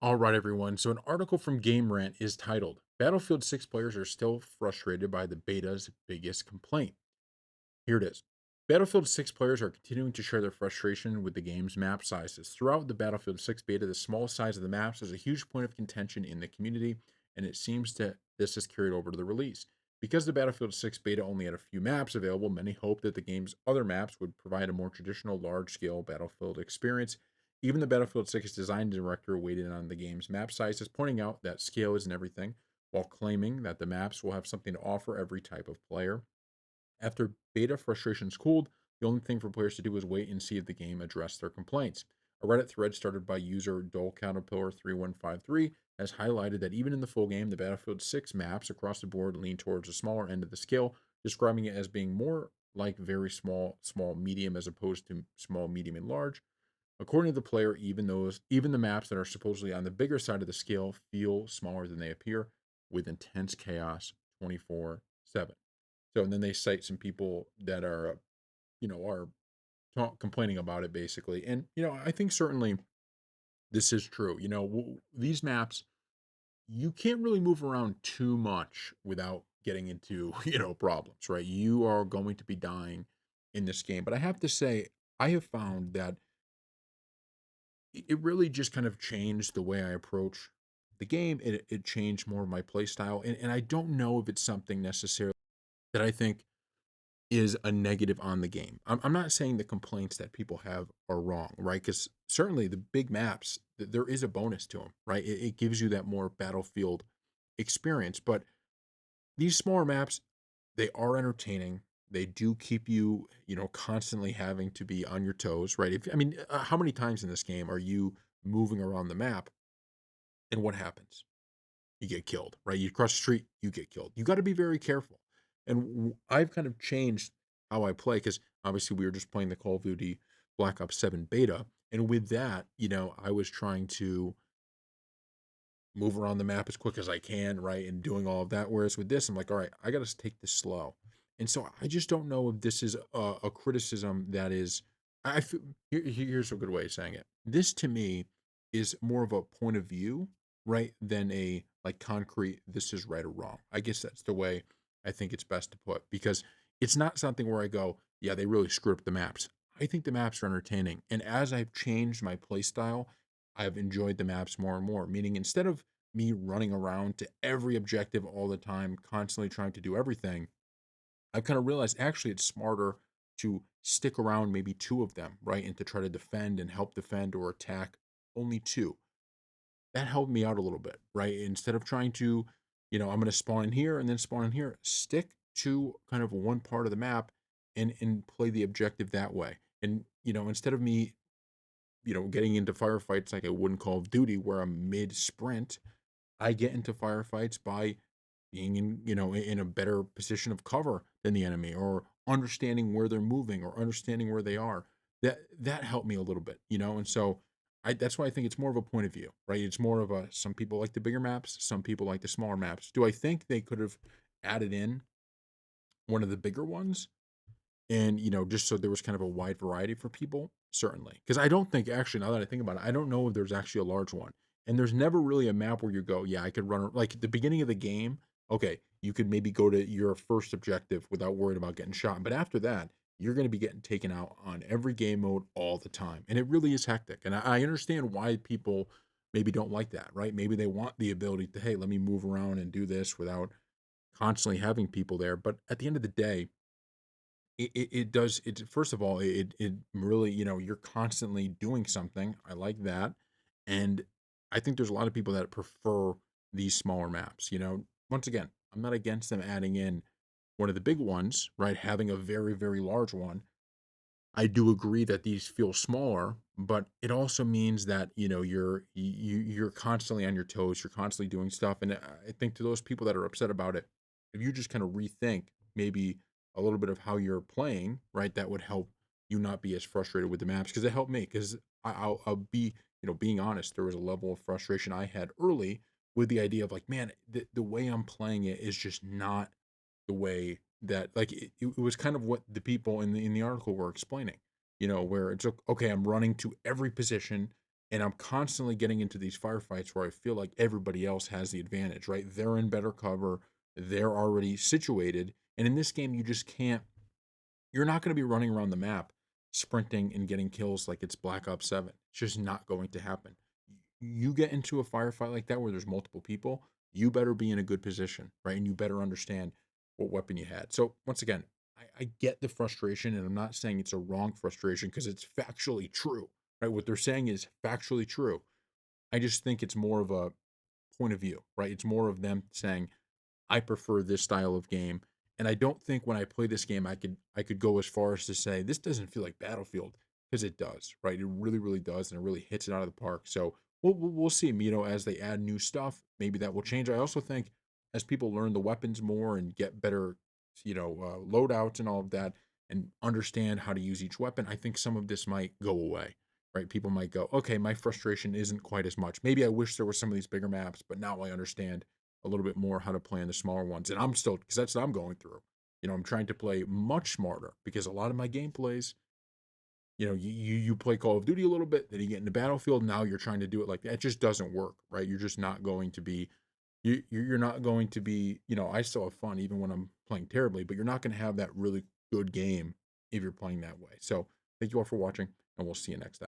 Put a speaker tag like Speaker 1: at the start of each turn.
Speaker 1: All right, everyone. So, an article from Game Rant is titled Battlefield 6 players are still frustrated by the beta's biggest complaint. Here it is. Battlefield 6 players are continuing to share their frustration with the game's map sizes. Throughout the Battlefield 6 beta, the small size of the maps is a huge point of contention in the community, and it seems that this has carried over to the release. Because the Battlefield 6 beta only had a few maps available, many hoped that the game's other maps would provide a more traditional large scale Battlefield experience. Even the Battlefield 6 design director weighed in on the game's map sizes, pointing out that scale isn't everything, while claiming that the maps will have something to offer every type of player. After beta frustrations cooled, the only thing for players to do is wait and see if the game addressed their complaints. A Reddit thread started by user DoleCaterpillar3153 has highlighted that even in the full game, the Battlefield 6 maps across the board lean towards the smaller end of the scale, describing it as being more like very small, small, medium, as opposed to small, medium, and large. According to the player, even the maps that are supposedly on the bigger side of the scale feel smaller than they appear, with intense chaos 24/7. So, and then they cite some people that are, are complaining about it basically. And, I think certainly this is true. These maps, you can't really move around too much without getting into, problems, right? You are going to be dying in this game. But I have to say, I have found that it really just kind of changed the way I approach the game. It changed more of my play style. And I don't know if it's something necessarily that I think is a negative on the game. I'm not saying the complaints that people have are wrong, right? Because certainly the big maps, there is a bonus to them, right? It gives you that more battlefield experience. But these smaller maps, they are entertaining. They do keep you, constantly having to be on your toes, right? How many times in this game are you moving around the map and what happens? You get killed, right? You cross the street, you get killed. You got to be very careful. And I've kind of changed how I play because obviously we were just playing the Call of Duty Black Ops 7 beta. And with that, I was trying to move around the map as quick as I can, right? And doing all of that. Whereas with this, I'm like, all right, I got to take this slow. And so I just don't know if this is a criticism that is, I feel, here's a good way of saying it. This to me is more of a point of view, right? Than a like concrete, this is right or wrong. I guess that's the way I think it's best to put because it's not something where I go, yeah, they really screw up the maps. I think the maps are entertaining. And as I've changed my play style, I've enjoyed the maps more and more. Meaning, instead of me running around to every objective all the time, constantly trying to do everything, I've kind of realized actually it's smarter to stick around maybe two of them, right? And to try to defend and help defend or attack only two. That helped me out a little bit, right? Instead of trying to, I'm going to spawn in here and then spawn in here, stick to kind of one part of the map and play the objective that way. And, instead of me getting into firefights like I would in Call of Duty where I'm mid sprint, I get into firefights by being in a better position of cover than the enemy or understanding where they're moving or understanding where they are. That helped me a little bit, and so that's why I think it's more of a point of view, right? It's more of a some people like the bigger maps, some people like the smaller maps. Do I think they could have added in one of the bigger ones? And, just so there was kind of a wide variety for people, certainly. Because I don't think actually, now that I think about it, I don't know if there's actually a large one. And there's never really a map where you go, yeah, I could run like at the beginning of the game, okay, you could maybe go to your first objective without worrying about getting shot. But after that, you're going to be getting taken out on every game mode all the time. And it really is hectic. And I understand why people maybe don't like that, right? Maybe they want the ability to, hey, let me move around and do this without constantly having people there. But at the end of the day, it does it first of all, it really, you're constantly doing something. I like that. And I think there's a lot of people that prefer these smaller maps, Once again, I'm not against them adding in one of the big ones, right? Having a very, very large one. I do agree that these feel smaller, but it also means that, you're constantly on your toes, you're constantly doing stuff. And I think to those people that are upset about it, if you just kind of rethink maybe a little bit of how you're playing, right, that would help you not be as frustrated with the maps because it helped me. Because I'll be, being honest, there was a level of frustration I had early with the idea of like, man, the way I'm playing it is just not the way that like it was kind of what the people in the article were explaining, where it's okay, I'm running to every position And I'm constantly getting into these firefights where I feel like everybody else has the advantage, right? They're in better cover, they're already situated. And in this game, you just can't, you're not going to be running around the map sprinting and getting kills like it's Black Ops 7. It's just not going to happen. You get into a firefight like that where there's multiple people, you better be in a good position, right? And you better understand what weapon you had. So, once again, I get the frustration, and I'm not saying it's a wrong frustration because it's factually true, right? What they're saying is factually true. I just think it's more of a point of view, right? It's more of them saying, I prefer this style of game. And I don't think when I play this game I could go as far as to say this doesn't feel like Battlefield because it does, right? It really, really does, and it really hits it out of the park. So we'll see. As they add new stuff, maybe that will change. I also think as people learn the weapons more and get better, loadouts and all of that, and understand how to use each weapon, I think some of this might go away. Right? People might go, okay, my frustration isn't quite as much. Maybe I wish there were some of these bigger maps, but now I understand a little bit more how to play in the smaller ones. And I'm still, because that's what I'm going through. I'm trying to play much smarter because a lot of my gameplays, you play Call of Duty a little bit, then you get into Battlefield. Now you're trying to do it like that. It just doesn't work, right? You're just not going to be, you're not going to be, I still have fun even when I'm playing terribly, but you're not going to have that really good game if you're playing that way. So thank you all for watching, and we'll see you next time.